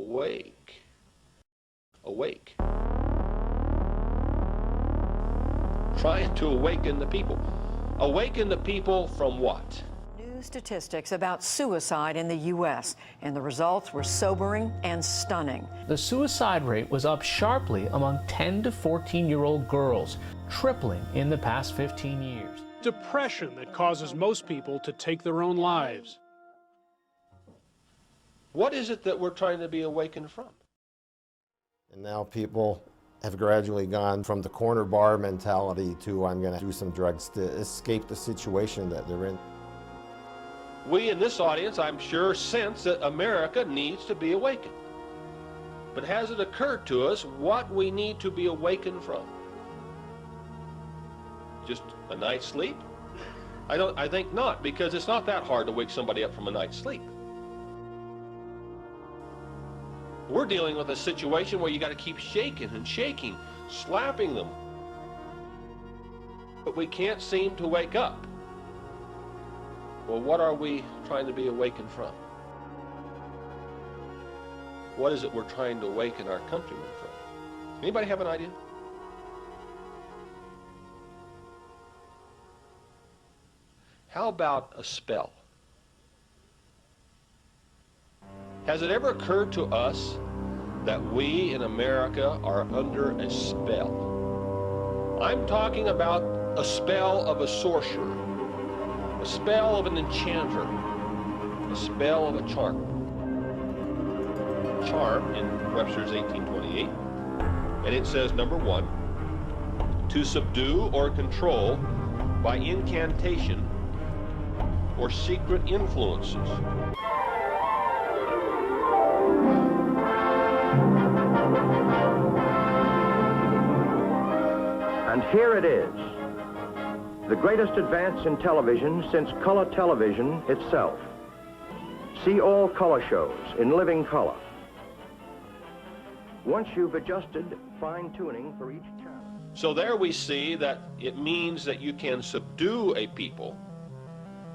awake. Awake. Trying to awaken the people. Awaken the people from what? New statistics about suicide in the U.S., and the results were sobering and stunning. The suicide rate was up sharply among 10 to 14-year-old girls, tripling in the past 15 years. Depression that causes most people to take their own lives. What is it that we're trying to be awakened from? And now people have gradually gone from the corner bar mentality to I'm going to do some drugs to escape the situation that they're in. We in this audience, I'm sure, sense that America needs to be awakened. But has it occurred to us what we need to be awakened from? Just a night's sleep? I think not, because it's not that hard to wake somebody up from a night's sleep. We're dealing with a situation where you got to keep shaking and shaking, slapping them. But we can't seem to wake up. Well, what are we trying to be awakened from? What is it we're trying to awaken our countrymen from? Anybody have an idea? How about a spell? Has it ever occurred to us that we in America are under a spell? I'm talking about a spell of a sorcerer, a spell of an enchanter, a spell of a charm. Charm in Webster's 1828, and it says, number 1, to subdue or control by incantation or secret influences. And here it is, the greatest advance in television since color television itself. See all color shows in living color. Once you've adjusted fine-tuning for each channel. So there we see that it means that you can subdue a people,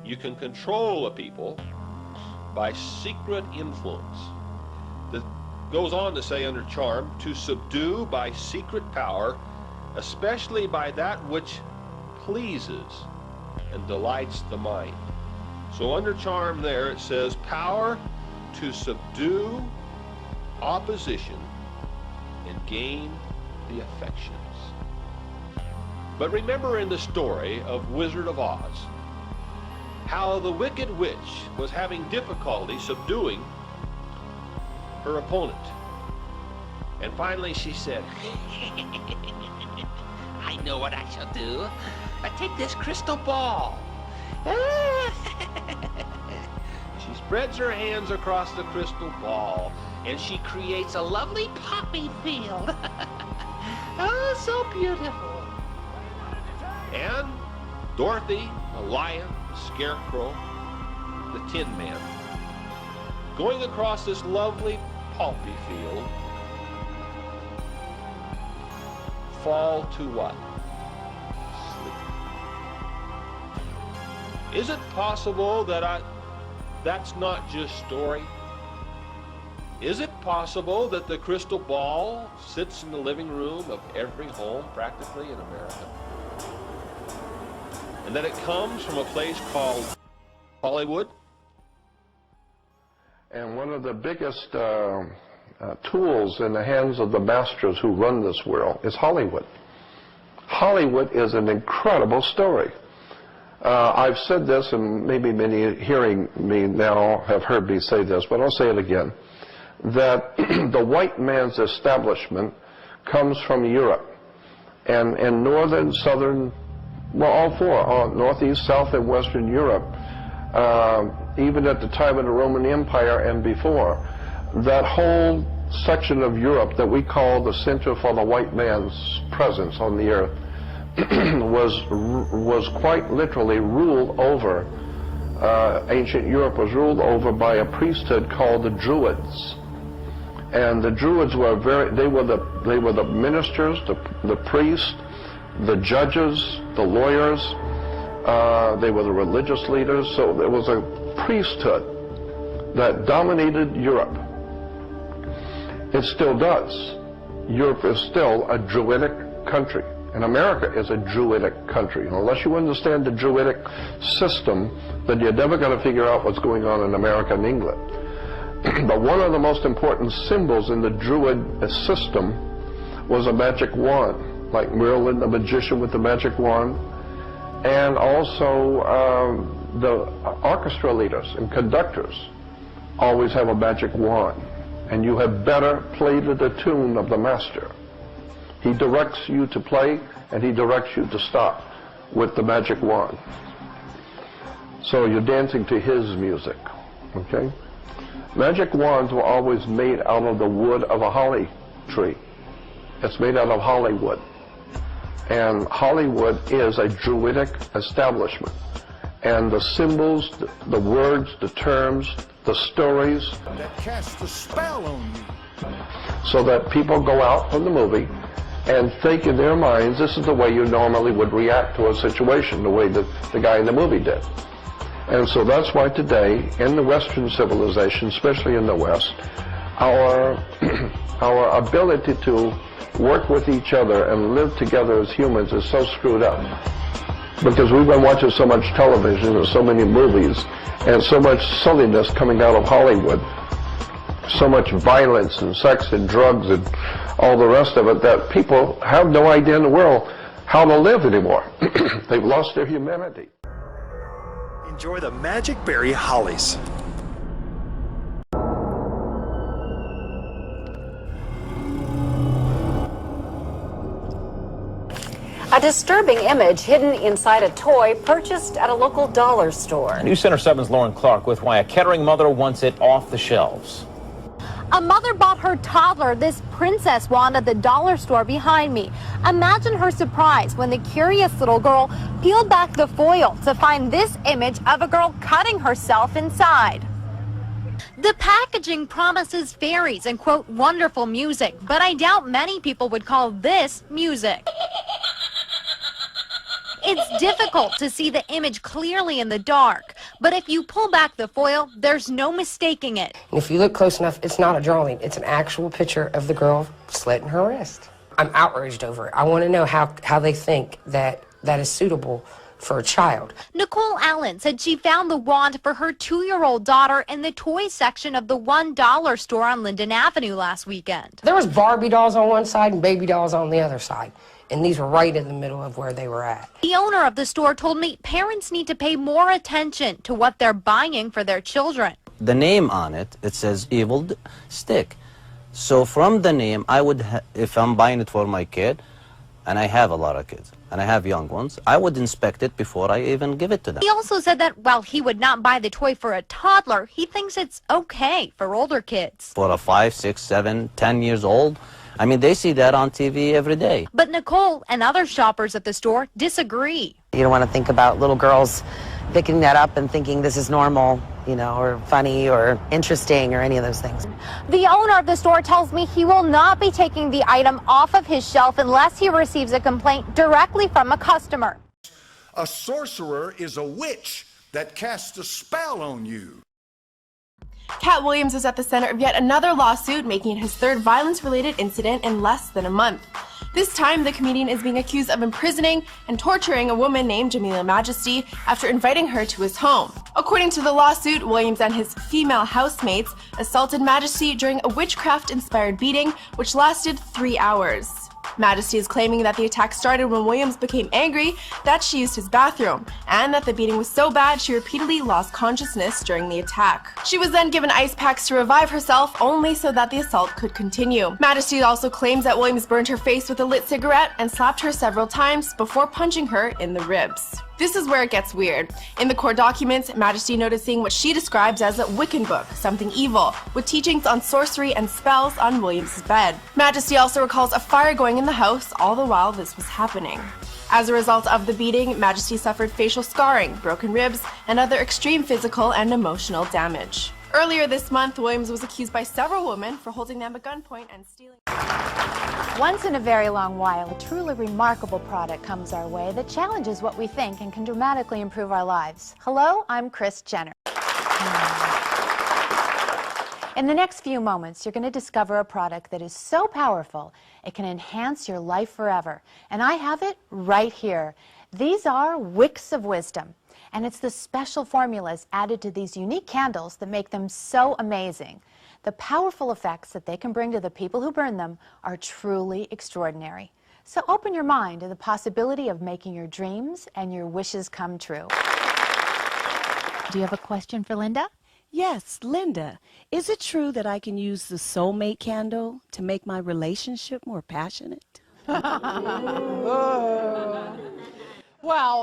you can control a people by secret influence. That goes on to say under charm, to subdue by secret power, especially by that which pleases and delights the mind. So under charm there it says power to subdue opposition and gain the affections. But remember in the story of Wizard of Oz, how the wicked witch was having difficulty subduing her opponent. And finally she said, I know what I shall do. I take this crystal ball. She spreads her hands across the crystal ball and she creates a lovely poppy field. Oh, so beautiful. And Dorothy, the lion, the scarecrow, the tin man, going across this lovely poppy field, fall to what? Sleep. Is it possible that that's not just story? Is it possible that the crystal ball sits in the living room of every home practically in America? And that it comes from a place called Hollywood? And one of the biggest tools in the hands of the masters who run this world is Hollywood. Hollywood is an incredible story. I've said this, and maybe many hearing me now have heard me say this, but I'll say it again, that the white man's establishment comes from Europe, and northern, southern, well, all four, northeast, south, and western Europe, even at the time of the Roman Empire and before, that whole section of Europe that we call the center for the white man's presence on the earth was quite literally ruled over. Ancient Europe was ruled over by a priesthood called the Druids, and the Druids were they were the ministers, the priests, the judges, the lawyers. They were the religious leaders. So there was a priesthood that dominated Europe. It still does. Europe is still a Druidic country, and America is a Druidic country. And unless you understand the Druidic system, then you're never going to figure out what's going on in America and England. But one of the most important symbols in the Druid system was a magic wand, like Merlin, the magician with the magic wand, and also the orchestra leaders and conductors always have a magic wand. And you have better play to the tune of the master. He directs you to play, and he directs you to stop with the magic wand. So you're dancing to his music, okay? Magic wands were always made out of the wood of a holly tree. It's made out of Hollywood. And Hollywood is a Druidic establishment. And the symbols, the words, the terms, the stories that cast a spell on you. So that people go out from the movie and think in their minds, this is the way you normally would react to a situation, the way that the guy in the movie did. And so that's why today, in the Western civilization, especially in the West, our ability to work with each other and live together as humans is so screwed up. Because we've been watching so much television and so many movies and so much silliness coming out of Hollywood, so much violence and sex and drugs and all the rest of it, that people have no idea in the world how to live anymore. They've lost their humanity. Enjoy the Magic Berry Hollies. A disturbing image hidden inside a toy purchased at a local dollar store. News Center 7's Lauren Clark with why a Kettering mother wants it off the shelves. A mother bought her toddler this princess wand at the dollar store behind me. Imagine her surprise when the curious little girl peeled back the foil to find this image of a girl cutting herself inside. The packaging promises fairies and, quote, wonderful music, but I doubt many people would call this music. It's difficult to see the image clearly in the dark, but if you pull back the foil, there's no mistaking it. And if you look close enough, it's not a drawing. It's an actual picture of the girl slitting her wrist. I'm outraged over it. I want to know how they think that is suitable for a child. Nicole Allen said she found the wand for her 2-year-old daughter in the toy section of the $1 store on Linden Avenue last weekend. There was Barbie dolls on one side and baby dolls on the other side. And these were right in the middle of where they were at. The owner of the store told me parents need to pay more attention to what they're buying for their children. The name on it, it says evil stick. So from the name, I would, if I'm buying it for my kid, and I have a lot of kids, and I have young ones, I would inspect it before I even give it to them. He also said that while he would not buy the toy for a toddler, he thinks it's okay for older kids. For a 5, 6, 7, 10 years old, I mean, they see that on TV every day. But Nicole and other shoppers at the store disagree. You don't want to think about little girls picking that up and thinking this is normal, you know, or funny or interesting or any of those things. The owner of the store tells me he will not be taking the item off of his shelf unless he receives a complaint directly from a customer. A sorcerer is a witch that casts a spell on you. Cat Williams is at the center of yet another lawsuit, making it his third violence-related incident in less than a month. This time, the comedian is being accused of imprisoning and torturing a woman named Jamila Majesty after inviting her to his home. According to the lawsuit, Williams and his female housemates assaulted Majesty during a witchcraft-inspired beating, which lasted 3 hours. Majesty is claiming that the attack started when Williams became angry that she used his bathroom, and that the beating was so bad she repeatedly lost consciousness during the attack. She was then given ice packs to revive herself, only so that the assault could continue. Majesty also claims that Williams burned her face with a lit cigarette and slapped her several times before punching her in the ribs. This is where it gets weird. In the court documents, Majesty noted seeing what she describes as a Wiccan book, something evil, with teachings on sorcery and spells on Williams' bed. Majesty also recalls a fire going in the house all the while this was happening. As a result of the beating, Majesty suffered facial scarring, broken ribs, and other extreme physical and emotional damage. Earlier this month, Williams was accused by several women for holding them at gunpoint and stealing. Once in a very long while, a truly remarkable product comes our way that challenges what we think and can dramatically improve our lives. Hello, I'm Kris Jenner. In the next few moments, you're going to discover a product that is so powerful, it can enhance your life forever. And I have it right here. These are wicks of wisdom. And it's the special formulas added to these unique candles that make them so amazing. The powerful effects that they can bring to the people who burn them are truly extraordinary. So open your mind to the possibility of making your dreams and your wishes come true. Do you have a question for Linda? Yes, Linda, is it true that I can use the soulmate candle to make my relationship more passionate? Well,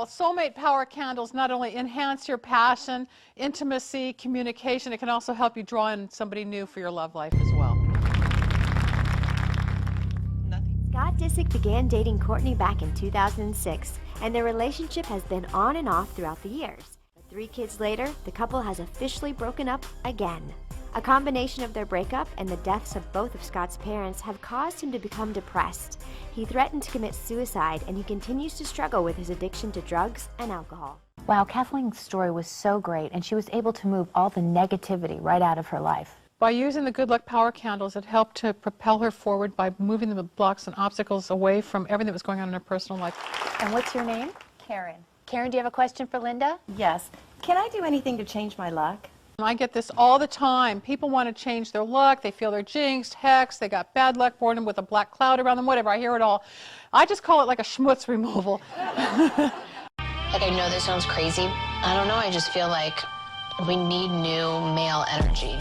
soulmate power candles not only enhance your passion, intimacy, communication, it can also help you draw in somebody new for your love life as well. Scott Disick began dating Courtney back in 2006, and their relationship has been on and off throughout the years. But 3 kids later, the couple has officially broken up again. A combination of their breakup and the deaths of both of Scott's parents have caused him to become depressed. He threatened to commit suicide, and he continues to struggle with his addiction to drugs and alcohol. Wow, Kathleen's story was so great, and she was able to move all the negativity right out of her life. By using the Good Luck Power Candles, it helped to propel her forward by moving the blocks and obstacles away from everything that was going on in her personal life. And what's your name? Karen. Karen, do you have a question for Linda? Yes. Can I do anything to change my luck? I get this all the time. People want to change their luck. They feel they're jinxed, hexed, they got bad luck, born with a black cloud around them, whatever. I hear it all. I just call it like a schmutz removal. Like, I know this sounds crazy. I don't know, I just feel like we need new male energy.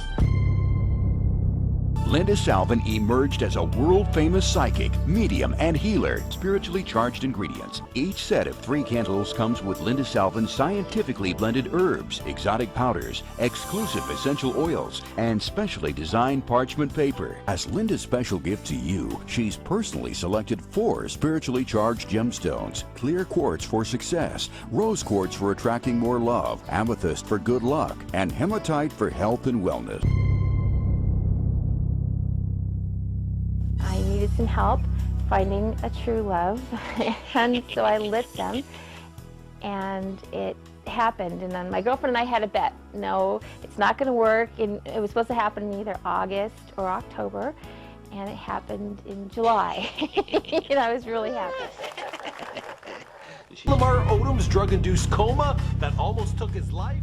Linda Salvin emerged as a world-famous psychic, medium, and healer. Spiritually charged ingredients. Each set of 3 candles comes with Linda Salvin's scientifically blended herbs, exotic powders, exclusive essential oils, and specially designed parchment paper. As Linda's special gift to you, she's personally selected 4 spiritually charged gemstones: clear quartz for success, rose quartz for attracting more love, amethyst for good luck, and hematite for health and wellness. I needed some help finding a true love, and so I lit them, and it happened. And then my girlfriend and I had a bet. No, it's not going to work. And it was supposed to happen in either August or October, and it happened in July. And I was really happy. Lamar Odom's drug-induced coma that almost took his life?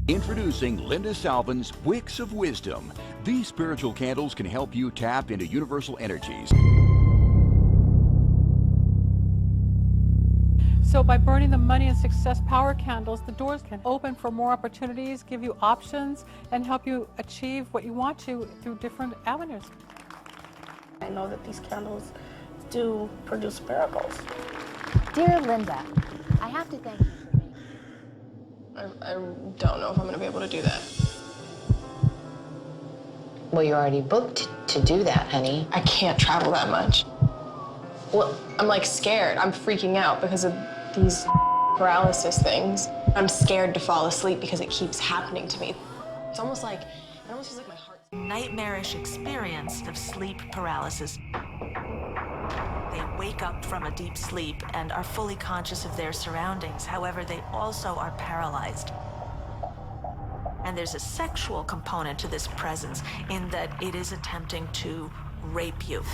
Introducing Linda Salvin's Wicks of Wisdom. These spiritual candles can help you tap into universal energies. So by burning the money and success power candles, the doors can open for more opportunities, give you options, and help you achieve what you want to through different avenues. I know that these candles do produce miracles. Dear Linda, I have to thank you for me. I don't know if I'm going to be able to do that. Well, you're already booked to do that, honey. I can't travel that much. Well, I'm like scared. I'm freaking out because of these paralysis things. I'm scared to fall asleep because it keeps happening to me. It's almost like, it almost feels like my heart. Nightmarish experience of sleep paralysis. They wake up from a deep sleep and are fully conscious of their surroundings. However, they also are paralyzed. And there's a sexual component to this presence in that it is attempting to rape you.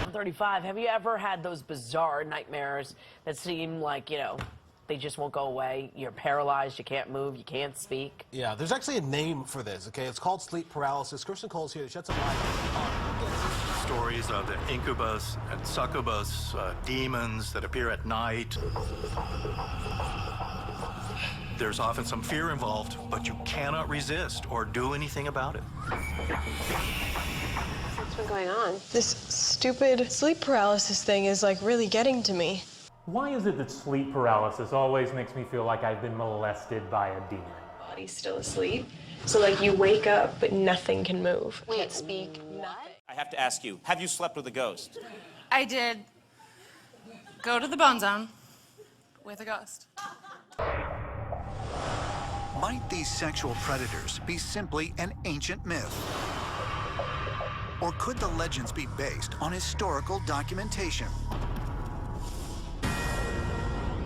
I'm 35. Have you ever had those bizarre nightmares that seem like, you know, they just won't go away? You're paralyzed, you can't move, you can't speak. Yeah, there's actually a name for this, okay? It's called sleep paralysis. Kirsten Cole's here to shed some light on this. Stories of the incubus and succubus, demons that appear at night. There's often some fear involved, but you cannot resist or do anything about it. What's been going on? This stupid sleep paralysis thing is like really getting to me. Why is it that sleep paralysis always makes me feel like I've been molested by a demon? Body's still asleep. So like you wake up, but nothing can move. Can't speak. Nothing. I have to ask you, have you slept with a ghost? I did go to the Bone Zone with a ghost. Might these sexual predators be simply an ancient myth? Or could the legends be based on historical documentation?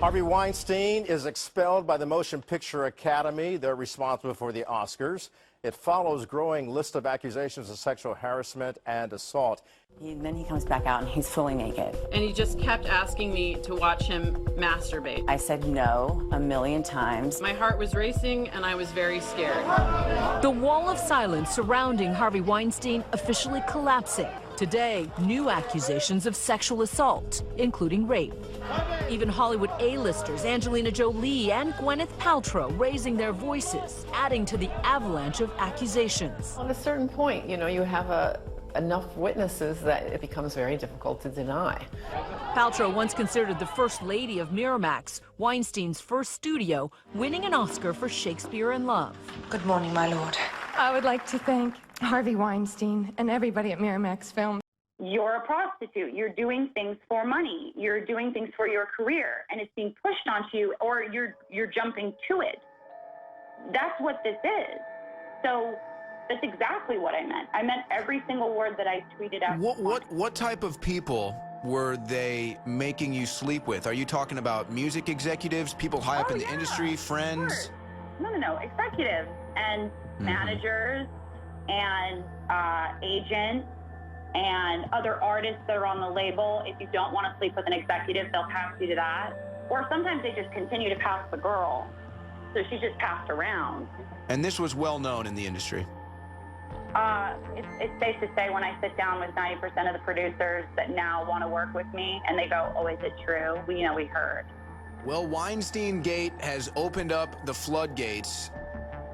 Harvey Weinstein is expelled by the Motion Picture Academy. They're responsible for the Oscars. It follows growing list of accusations of sexual harassment and assault. Then he comes back out and he's fully naked. And he just kept asking me to watch him masturbate. I said no a million times. My heart was racing and I was very scared. The wall of silence surrounding Harvey Weinstein officially collapsing. Today, new accusations of sexual assault, including rape. Even Hollywood A-listers Angelina Jolie and Gwyneth Paltrow raising their voices, adding to the avalanche of accusations. On a certain point, you have enough witnesses that it becomes very difficult to deny. Paltrow, once considered the first lady of Miramax, Weinstein's first studio, winning an Oscar for Shakespeare in Love. Good morning, my lord. I would like to thank Harvey Weinstein and everybody at Miramax Film. You're a prostitute. You're doing things for money. You're doing things for your career, and it's being pushed onto you, or you're jumping to it. That's what this is. So that's exactly what I meant. I meant every single word that I tweeted out. What type of people were they making you sleep with? Are you talking about music executives, people high up in the industry, friends? No, executives and managers and agents and other artists that are on the label. If you don't want to sleep with an executive, they'll pass you to that. Or sometimes they just continue to pass the girl. So she just passed around. And this was well known in the industry. It's safe to say when I sit down with 90% of the producers that now want to work with me, and they go, oh, is it true? We heard. Well, Weinstein Gate has opened up the floodgates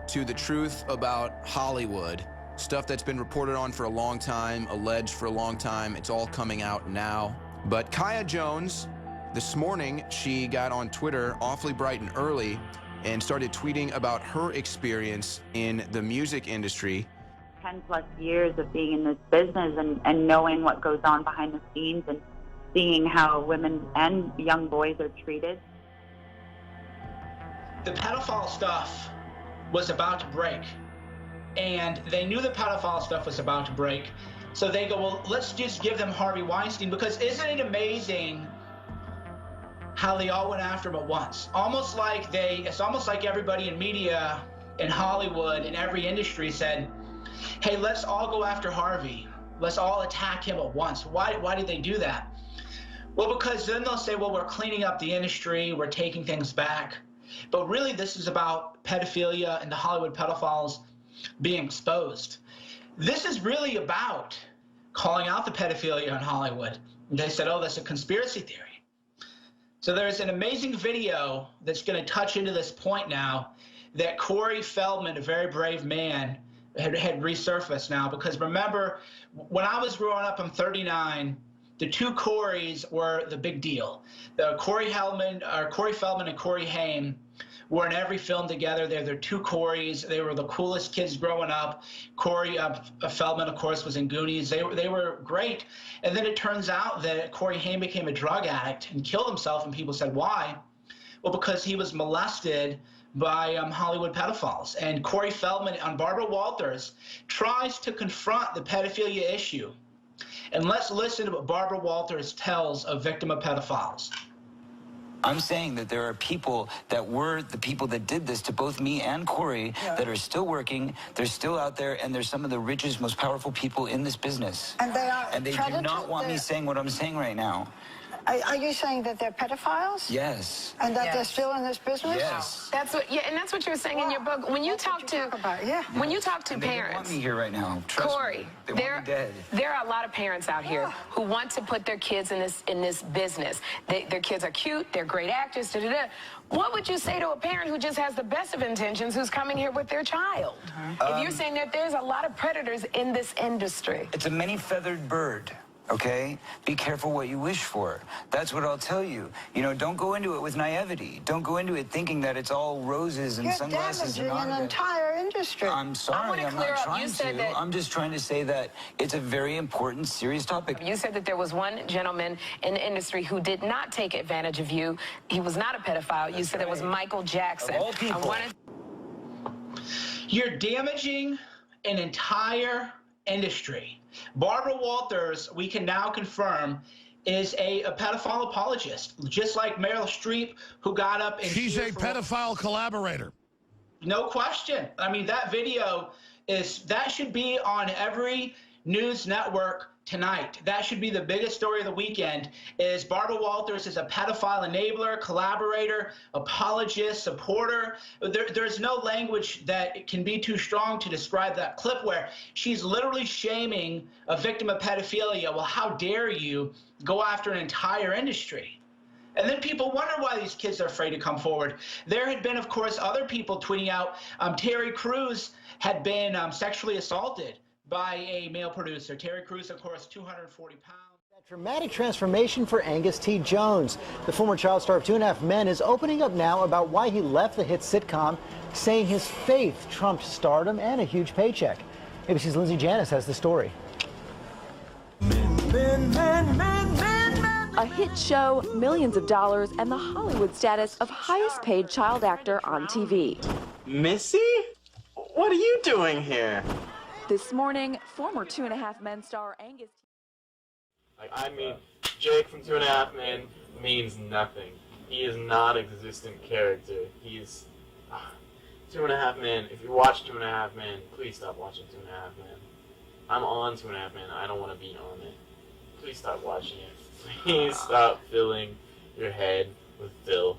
to the truth about Hollywood. Stuff that's been reported on for a long time, alleged for a long time. It's all coming out now. But Kaya Jones, this morning, she got on Twitter awfully bright and early and started tweeting about her experience in the music industry. 10 plus years of being in this business and knowing what goes on behind the scenes and seeing how women and young boys are treated. The pedophile stuff was about to break, and they knew the pedophile stuff was about to break, so they go, well, let's just give them Harvey Weinstein, because isn't it amazing how they all went after him at once? It's almost like everybody in media, in Hollywood, in every industry said, hey, let's all go after Harvey. Let's all attack him at once. Why did they do that? Well, because then they'll say, well, we're cleaning up the industry, we're taking things back. But really, this is about pedophilia and the Hollywood pedophiles being exposed. This is really about calling out the pedophilia in Hollywood. They said, oh, that's a conspiracy theory. So there's an amazing video that's going to touch into this point now that Corey Feldman, a very brave man, had resurfaced now. Because remember, when I was growing up, I'm 39, the two Coreys were the big deal. The Corey Feldman and Corey Haim were in every film together. They're the two Coreys. They were the coolest kids growing up. Corey Feldman, of course, was in Goonies. They were great. And then it turns out that Corey Haim became a drug addict and killed himself, and people said, why? Well, because he was molested by Hollywood pedophiles. And Corey Feldman on Barbara Walters tries to confront the pedophilia issue. And let's listen to what Barbara Walters tells a victim of pedophiles. I'm saying that there are people that were the people that did this to both me and Corey that are still working, they're still out there, and they're some of the richest, most powerful people in this business. And they are And they do not want me saying what I'm saying right now. Are you saying that they're pedophiles? Yes. And that they're still in this business? Yes. That's what, and that's what you're saying in your book. When you talk to, when you talk to And they don't parents, want me here right now. Trust Corey, me. They want me dead. there are a lot of parents out here who want to put their kids in this business. Their kids are cute, they're great actors. Da, da, da. What would you say to a parent who just has the best of intentions, who's coming here with their child? If you're saying that there's a lot of predators in this industry. It's a many-feathered bird. Okay? Be careful what you wish for. That's what I'll tell you. You know, don't go into it with naivety. Don't go into it thinking that it's all roses and sunglasses and an entire industry. I'm sorry, I'm not trying to. I'm just trying to say that it's a very important, serious topic. You said that there was one gentleman in the industry who did not take advantage of you. He was not a pedophile. You said it was Michael Jackson. Of all people. You're damaging an entire industry. Barbara Walters, we can now confirm, is a pedophile apologist, just like Meryl Streep, who got up and she's a pedophile collaborator. No question. I mean, that video that should be on every news network tonight. That should be the biggest story of the weekend, is Barbara Walters is a pedophile enabler, collaborator, apologist, supporter. There's no language that can be too strong to describe that clip where she's literally shaming a victim of pedophilia. Well, how dare you go after an entire industry? And then people wonder why these kids are afraid to come forward. There had been, of course, other people tweeting out Terry Crews had been sexually assaulted by a male producer. Terry Crews, of course, 240 pounds. That dramatic transformation for Angus T. Jones. The former child star of 2.5 Men is opening up now about why he left the hit sitcom, saying his faith trumped stardom and a huge paycheck. ABC's Lindsay Janis has the story. A hit show, millions of dollars, and the Hollywood status of highest paid child actor on TV. Missy? What are you doing here? This morning, former 2.5 Men star Angus. I mean, Jake from 2.5 Men means nothing. He is not an existent character. He's 2.5 Men. If you watch 2.5 Men, please stop watching 2.5 Men. I'm on 2.5 Men. I don't want to be on it. Please stop watching it. Please stop filling your head with filth.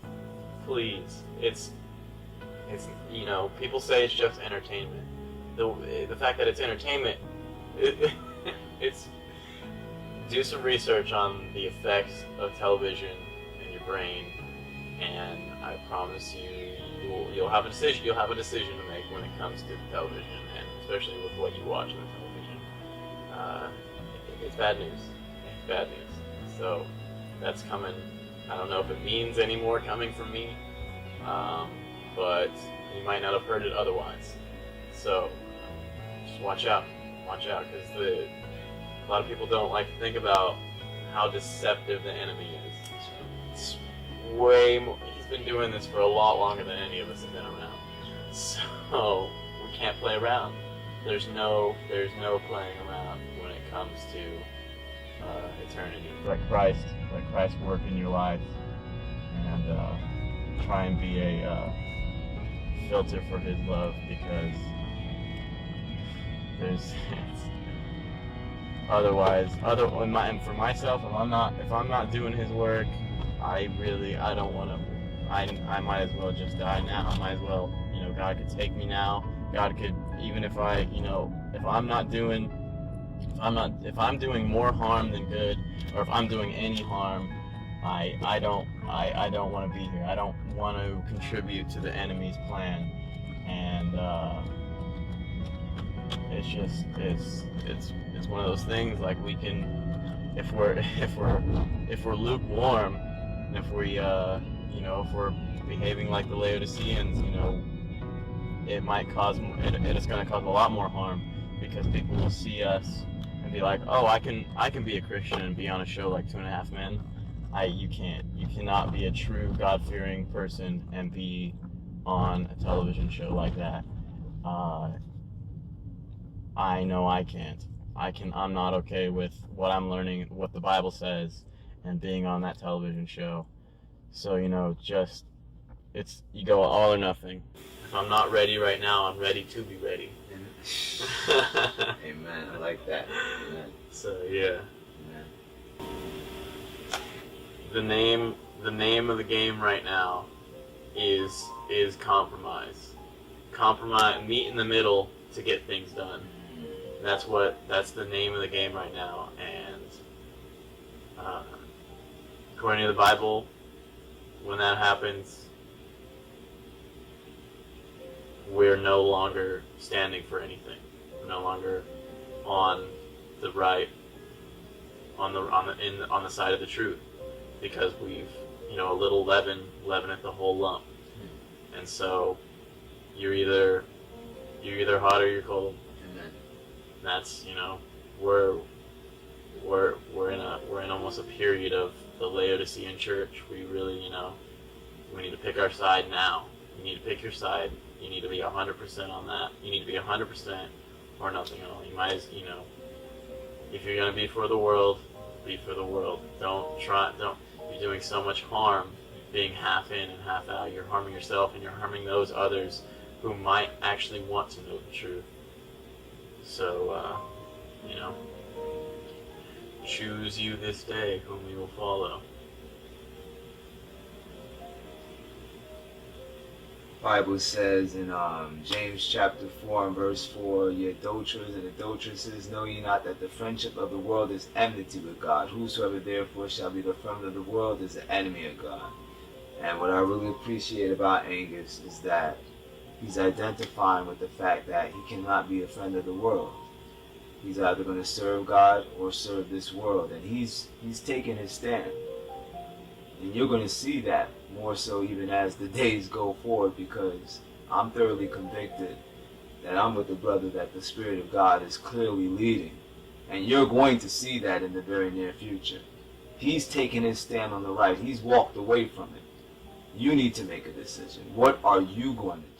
Please. It's you know, people say it's just entertainment. The fact that it's entertainment, it's do some research on the effects of television in your brain, and I promise you'll have a decision. You'll have a decision to make when it comes to television, and especially with what you watch on television. It's bad news. It's bad news. So that's coming. I don't know if it means any more coming from me, but you might not have heard it otherwise. So just watch out, because a lot of people don't like to think about how deceptive the enemy is. It's way more. He's been doing this for a lot longer than any of us have been around. So we can't play around. There's no playing around when it comes to eternity. Let Christ work in your life, and try and be a filter for His love, because and for myself, if I'm not doing His work, I don't want to. I might as well just die now. I might as well, God could take me now. God could, even if if I'm doing more harm than good, or if I'm doing any harm, I don't want to be here. I don't want to contribute to the enemy's plan, and it's one of those things. Like, we can, if we're lukewarm, and if we're behaving like the Laodiceans, it is going to cause a lot more harm, because people will see us and be like, oh, I can be a Christian and be on a show like 2.5 Men. You cannot be a true God-fearing person and be on a television show like that. I know I can't. I'm not okay with what I'm learning, what the Bible says, and being on that television show. So, you go all or nothing. If I'm not ready right now, I'm ready to be ready. Amen. I like that. Amen. So yeah. Amen. The name of the game right now is compromise. Compromise, meet in the middle to get things done. That's the name of the game right now. And according to the Bible, when that happens, we're no longer standing for anything. We're no longer on the right, on the side of the truth, because we've, a little leaveneth the whole lump. And so you're either hot or you're cold. Amen. That's, we're in almost a period of the Laodicean church. We really, we need to pick our side now. You need to pick your side. You need to be 100% on that. You need to be 100% or nothing at all. You might, if you're going to be for the world, be for the world. You're doing so much harm being half in and half out. You're harming yourself and you're harming those others who might actually want to know the truth. So, you know, choose you this day whom you will follow. Bible says in James chapter 4 and verse 4, ye adulterers and adulteresses, know ye not that the friendship of the world is enmity with God? Whosoever therefore shall be the friend of the world is the enemy of God. And what I really appreciate about Angus is that he's identifying with the fact that he cannot be a friend of the world. He's either going to serve God or serve this world, and he's taking his stand. And you're going to see that more so even as the days go forward, because I'm thoroughly convicted that I'm with the brother that the Spirit of God is clearly leading. And you're going to see that in the very near future. He's taking his stand on the right. He's walked away from it. You need to make a decision. What are you going to do?